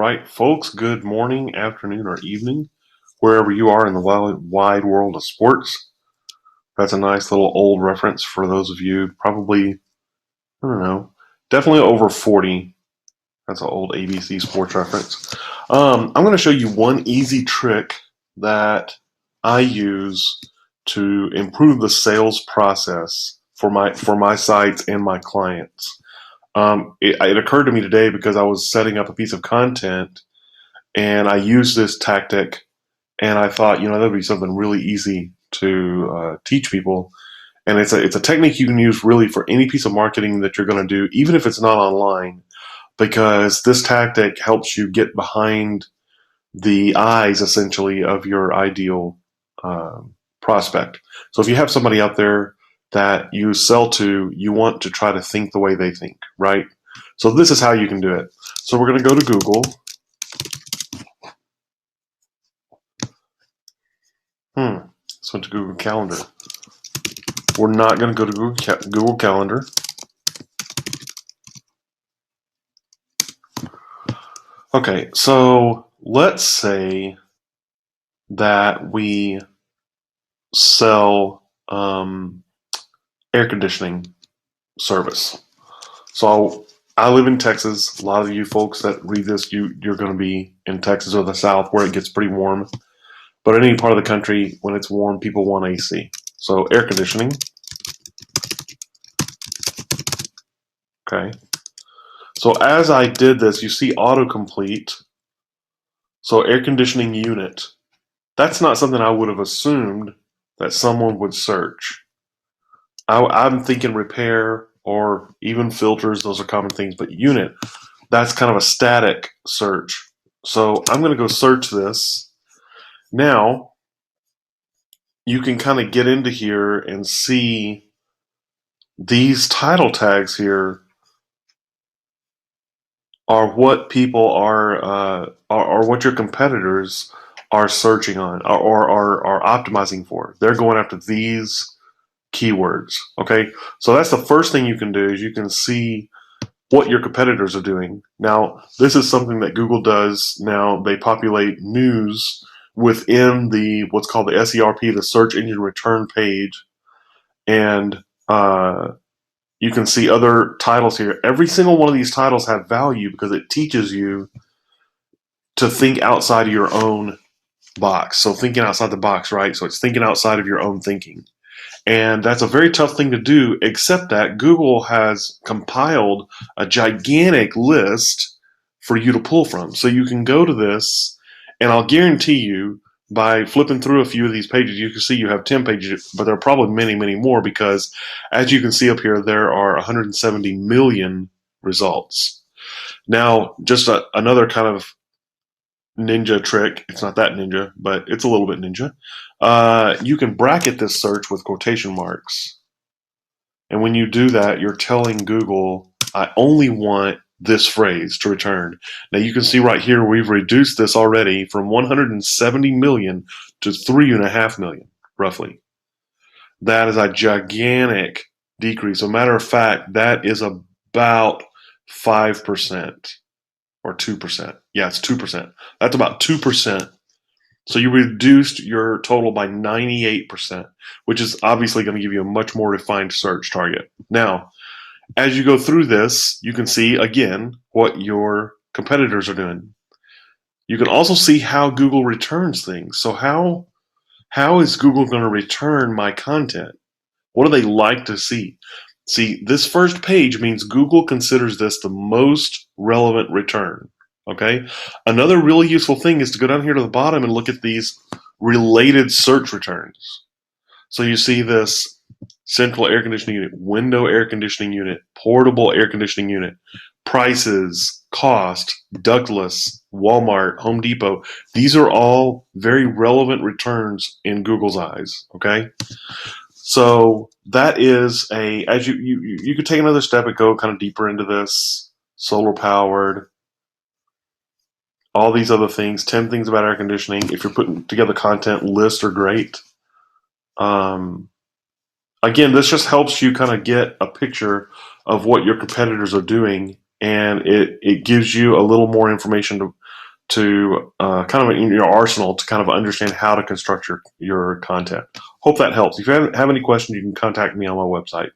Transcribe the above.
right, folks, good morning, afternoon, or evening, wherever you are in the wide world of sports. That's a nice little old reference for those of you probably, I don't know, definitely over 40. That's an old ABC sports reference. I'm going to show you one easy trick that I use to improve the sales process for my sites and my clients. It occurred to me today because I was setting up a piece of content and I used this tactic, and I thought, that'd be something really easy to teach people. And it's a technique you can use really for any piece of marketing that you're going to do, even if it's not online, because this tactic helps you get behind the eyes, essentially, of your ideal prospect. So if you have somebody out there that you sell to, you want to try to think the way they think, right? So this is how you can do it. So we're going to go to Google. Let's went to Google Calendar. We're not going to go to Google Calendar. Okay, so let's say that we sell air conditioning service. So I live in Texas. A lot of you folks that read this, you're going to be in Texas or the South where it gets pretty warm. But in any part of the country, when it's warm, people want AC. So air conditioning. Okay. So as I did this, you see autocomplete. So air conditioning unit. That's not something I would have assumed that someone would search. I'm thinking repair or even filters. Those are common things. But unit, that's kind of a static search. So I'm going to go search this. Now, you can kind of get into here and see these title tags here are what people are what your competitors are searching on or are optimizing for. They're going after these keywords. Okay, so that's the first thing you can do is you can see what your competitors are doing. Now, this is something that Google does now. They populate news within the what's called the SERP, the search engine return page, and you can see other titles here. Every single one of these titles have value because it teaches you to think outside of your own box. So thinking outside the box, right? So it's thinking outside of your own thinking. And that's a very tough thing to do, except that Google has compiled a gigantic list for you to pull from. So you can go to this, and I'll guarantee you, by flipping through a few of these pages, you can see you have 10 pages, but there are probably many, many more because, as you can see up here, there are 170 million results. Now, just another kind of ninja trick. It's not that ninja, but it's a little bit ninja. You can bracket this search with quotation marks. And when you do that, you're telling Google, I only want this phrase to return. Now you can see right here, we've reduced this already from 170 million to 3.5 million, roughly. That is a gigantic decrease. As a matter of fact, that is about 5%. Or 2%. Yeah, it's 2%. That's about 2%. So you reduced your total by 98%, which is obviously going to give you a much more refined search target. Now, as you go through this, you can see, again, what your competitors are doing. You can also see how Google returns things. So how is Google going to return my content? What do they like to see? See, this first page means Google considers this the most relevant return. Okay. Another really useful thing is to go down here to the bottom and look at these related search returns. So you see this central air conditioning unit, window air conditioning unit, portable air conditioning unit, prices, cost, ductless, Walmart, Home Depot. These are all very relevant returns in Google's eyes. Okay. So that is as you could take another step and go kind of deeper into this, solar powered, all these other things, 10 things about air conditioning. If you're putting together content, lists are great. Again, this just helps you kind of get a picture of what your competitors are doing, and it gives you a little more information to kind of in your arsenal to kind of understand how to construct your content. Hope that helps. If you have any questions, you can contact me on my website.